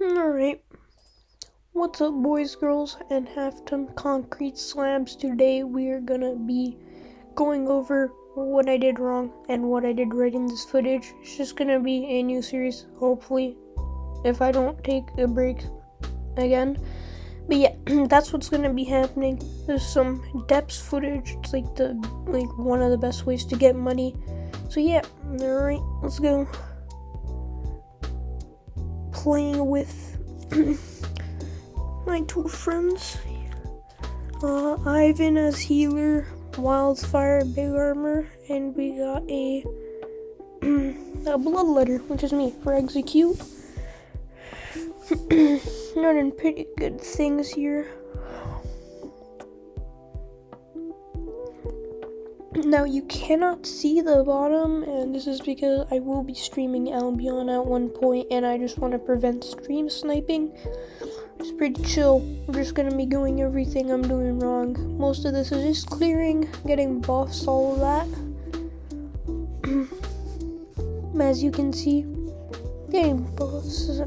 Alright, what's up boys, girls, and half-ton concrete slabs? Today we are gonna be going over what I did wrong and what I did right in this footage. It's just gonna be a new series, hopefully, if I don't take a break again. But yeah, that's what's gonna be happening. There's some depths footage. It's like one of the best ways to get money. So yeah, alright, let's go. Playing with my two friends, Ivan as healer, Wildfire big armor, and we got a bloodletter, which is me, for execute. Running pretty good things here. Now you cannot see the bottom, and this is because I will be streaming Albion at one point, and I just want to prevent stream sniping. It's pretty chill. I'm just gonna be doing everything I'm doing wrong. Most of this is just clearing, getting buffs, all of that. As you can see, getting buffs.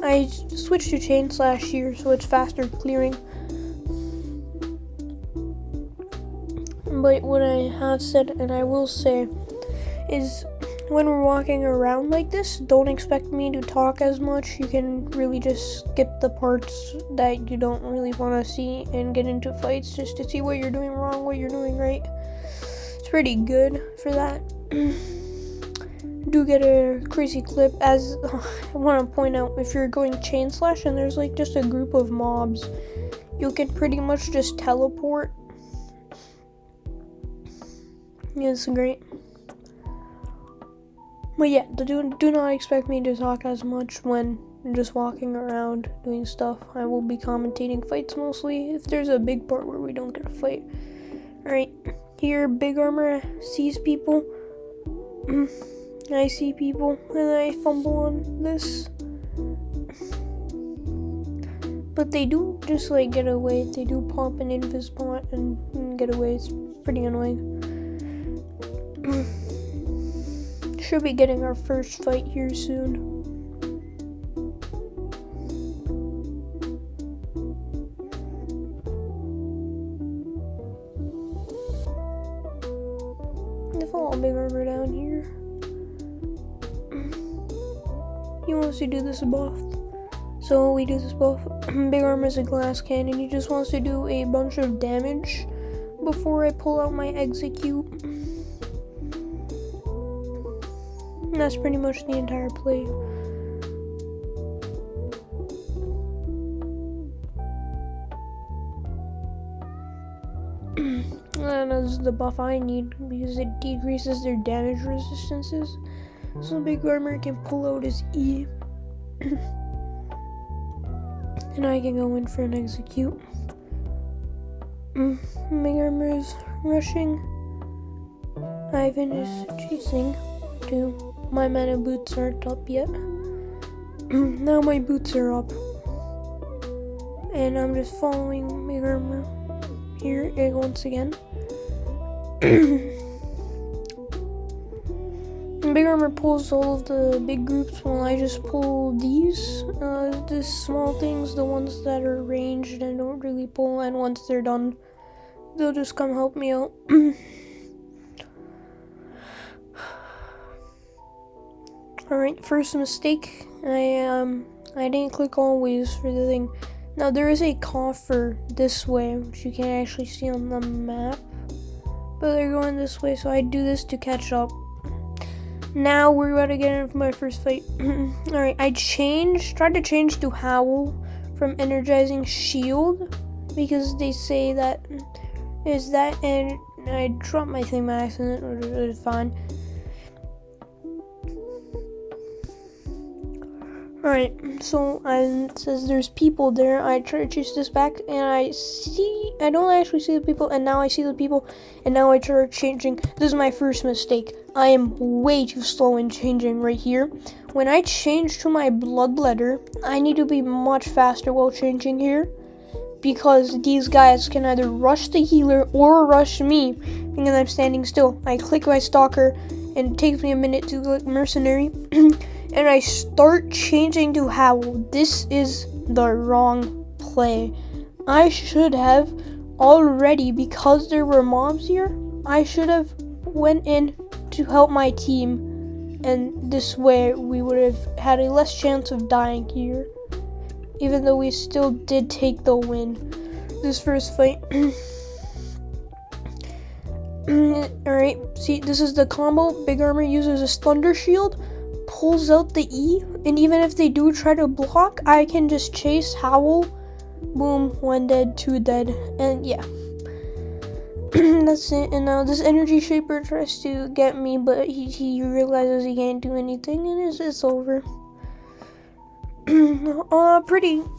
I switched to chain slash here, so it's faster clearing. But what I have said, and I will say, is when we're walking around like this, don't expect me to talk as much. You can really just skip the parts that you don't really want to see and get into fights just to see what you're doing wrong, what you're doing right. It's pretty good for that. Do get a crazy clip, as I want to point out, if you're going chain slash and there's like just a group of mobs, you can pretty much just teleport. Yeah, it's great. But yeah, do not expect me to talk as much when I'm just walking around doing stuff. I will be commentating fights mostly, if there's a big part where we don't get a fight. Alright, here, big armor sees people. I see people, and I fumble on this. But they do just like get away. They do pop an invis spot and get away. It's pretty annoying. Should be getting our first fight here soon. They fall big armor down here. He wants to do this buff. So we do this buff. Big armor is a glass cannon. He just wants to do a bunch of damage before I pull out my execute. And that's pretty much the entire play. And that's the buff I need because it decreases their damage resistances. So big armor can pull out his E. And I can go in for an execute. Big armor is rushing. Ivan is chasing too. My mana boots aren't up yet. Now my boots are up. And I'm just following big armor here once again. Big armor pulls all of the big groups while I just pull these small things, the ones that are ranged and don't really pull, and once they're done, they'll just come help me out. Alright, first mistake, I didn't click always for the thing. Now there is a coffer this way, which you can actually see on the map, but they're going this way, so I do this to catch up. Now we're about to get into my first fight. Alright, I tried to change to Howl from Energizing Shield, because they say that is that, and I dropped my thing by accident, which is fine. Alright, so it says there's people there. I try to chase this back, and I don't actually see the people, and now I see the people, and now I try changing. This is my first mistake. I am way too slow in changing right here. When I change to my bloodletter, I need to be much faster while changing here, because these guys can either rush the healer or rush me, because I'm standing still. I click my stalker, and it takes me a minute to click mercenary. and I start changing to Howl. This is the wrong play. I should have already, because there were mobs here, I should have went in to help my team, and this way we would have had a less chance of dying here, even though we still did take the win this first fight. Alright, see, this is the combo. Big Armor uses his Thunder Shield, pulls out the E, and even if they do try to block, I can just chase Howl. Boom, 1 dead, 2 dead, and yeah. That's it. And now this Energy Shaper tries to get me, but he realizes he can't do anything, and it's over.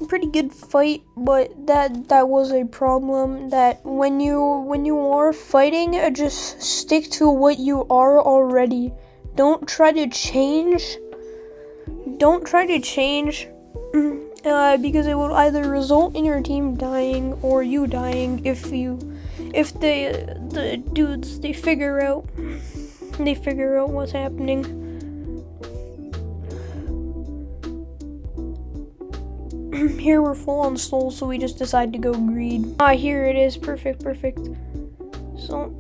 Pretty good fight, but that was a problem. That when you are fighting, just stick to what you are already. Don't try to change. Because it will either result in your team dying or you dying if the dudes they figure out what's happening. Here we're full on soul, so we just decide to go greed. Here it is. Perfect. So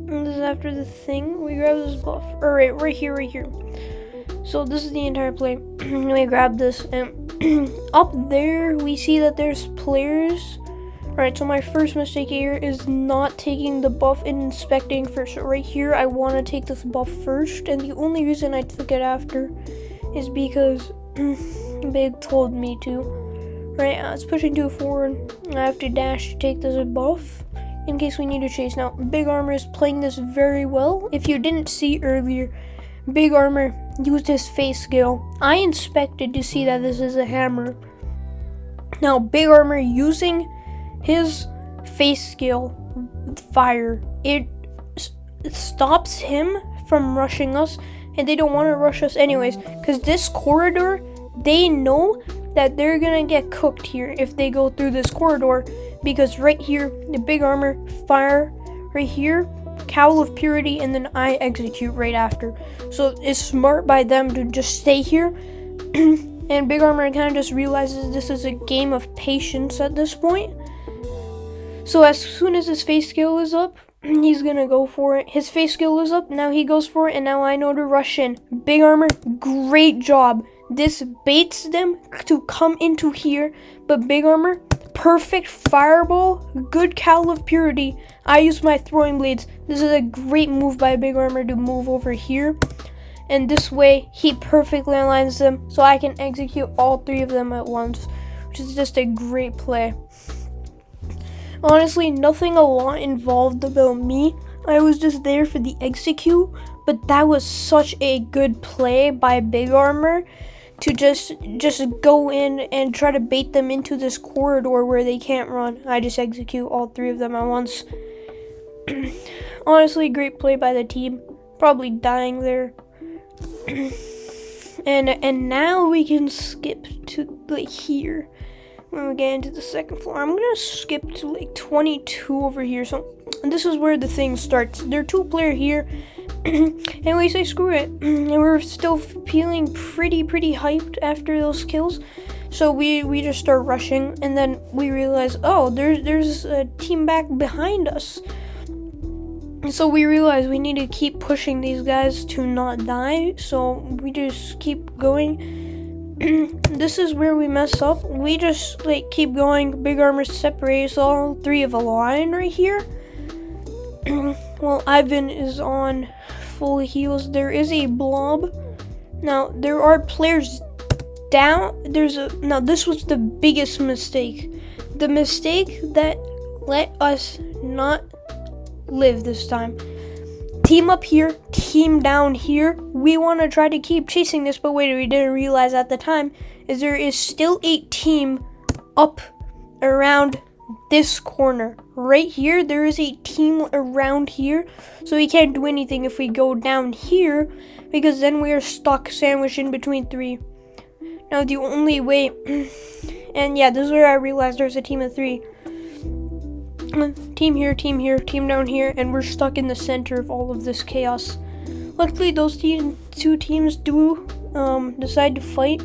this is after the thing. We grab this buff. Alright, right here. So this is the entire play. We grab this, and up there we see that there's players. Alright, so my first mistake here is not taking the buff and inspecting first. So right here I want to take this buff first, and the only reason I took it after is because Big told me to. Right, it's pushing to a forward. I have to dash to take this buff in case we need to chase. Now, Big Armor is playing this very well. If you didn't see earlier, Big Armor used his face skill. I inspected to see that this is a hammer. Now, Big Armor using his face skill, fire, it stops him from rushing us, and they don't want to rush us anyways, because this corridor, they know that they're gonna get cooked here if they go through this corridor, because right here, the Big Armor, fire, right here, Cowl of Purity, and then I execute right after. So it's smart by them to just stay here. And Big Armor kind of just realizes this is a game of patience at this point. So as soon as his face skill is up, he's gonna go for it. His face skill is up, now he goes for it, and now I know to rush in. Big Armor, great job. This baits them to come into here, but Big Armor, perfect fireball, good Cowl of Purity. I use my throwing blades. This is a great move by Big Armor to move over here. And this way, he perfectly aligns them so I can execute all 3 of them at once, which is just a great play. Honestly, nothing a lot involved about me. I was just there for the execute, but that was such a good play by Big Armor to just go in and try to bait them into this corridor where they can't run. I just execute all 3 of them at once. Honestly, great play by the team. Probably dying there. and now we can skip to like here. When we get into the second floor, I'm gonna skip to like 22 over here. So this is where the thing starts. They're 2-player here. And we say screw it, and we're still feeling pretty hyped after those kills, so we just start rushing, and then we realize, oh, there's a team back behind us, so we realize we need to keep pushing these guys to not die, so we just keep going. This is where we mess up. We just like keep going. Big Armor separates all 3 of a line right here. Well, Albion is on full heals. There is a blob. Now, there are players down. Now, this was the biggest mistake. The mistake that let us not live this time. Team up here, team down here. We want to try to keep chasing this, but wait, we didn't realize at the time is there is still a team up around this corner. Right here, there is a team around here, so we can't do anything if we go down here, because then we are stuck sandwiched in between 3. Now, the only way, and yeah, this is where I realized there's a team of 3. Team here, team down here, and we're stuck in the center of all of this chaos. Luckily, those 2 teams do decide to fight,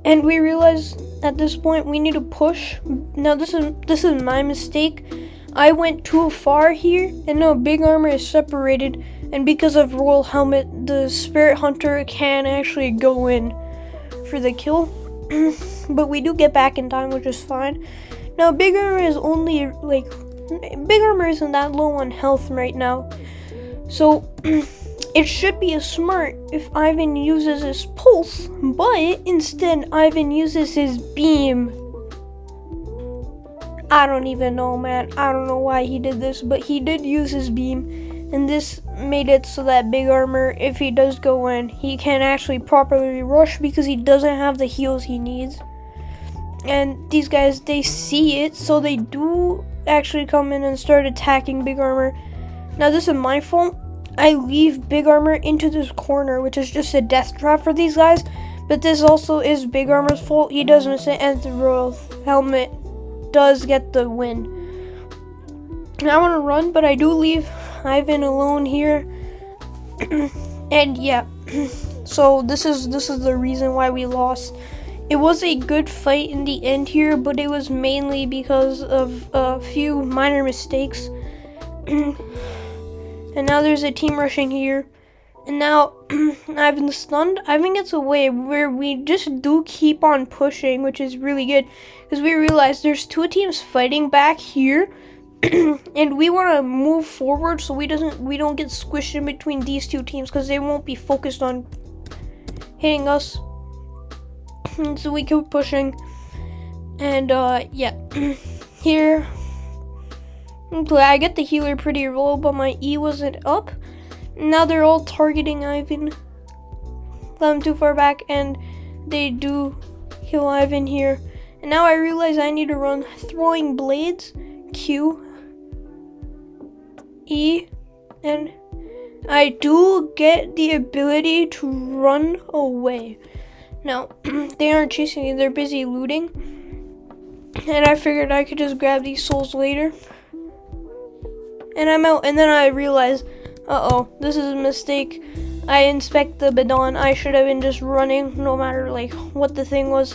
and we realize at this point we need to push. Now this is my mistake. I went too far here, and now Big Armor is separated, and because of Royal Helmet, the Spirit Hunter can actually go in for the kill. But we do get back in time, which is fine. Now Big Armor is only like Big Armor isn't that low on health right now, so it should be a smart if Ivan uses his pulse, but instead Ivan uses his beam. I don't even know, man. I don't know why he did this, but he did use his beam, and this made it so that Big Armor, if he does go in, he can actually properly rush because he doesn't have the heals he needs. And these guys, they see it, so they do actually come in and start attacking Big Armor. Now this is my fault. I leave Big Armor into this corner, which is just a death trap for these guys, but this also is Big Armor's fault. He does miss it, and the Royal Helmet does get the win. I want to run, but I do leave Ivan alone here. And yeah, so this is the reason why we lost. It was a good fight in the end here, but it was mainly because of a few minor mistakes. And now there's a team rushing here, and now Ivan stunned. Ivan gets away, where we just do keep on pushing, which is really good because we realize there's two teams fighting back here. And we want to move forward so we don't get squished in between these two teams, because they won't be focused on hitting us. And so we keep pushing, and yeah, here I get the healer pretty low, but my E wasn't up. Now they're all targeting Ivan. I'm too far back, and they do kill Ivan here. And now I realize I need to run throwing blades, Q, E, and I do get the ability to run away. Now, they aren't chasing me, they're busy looting. And I figured I could just grab these souls later. And I'm out, and then I realize, uh-oh, this is a mistake. I inspect the bidon. I should have been just running, no matter like what the thing was.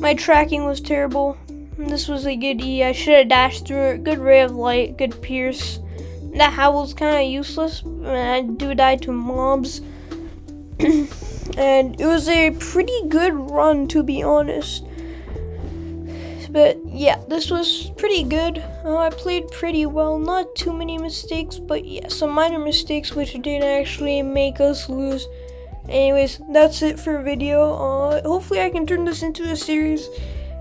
My tracking was terrible. This was a good E. I should have dashed through it. Good ray of light, good pierce. That howl's kind of useless. I do die to mobs. And it was a pretty good run, to be honest. But yeah, this was pretty good. I played pretty well. Not too many mistakes, but yeah, some minor mistakes which did actually make us lose. Anyways, that's it for video. Hopefully I can turn this into a series.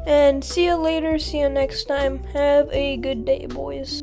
And see you later. See you next time. Have a good day, boys.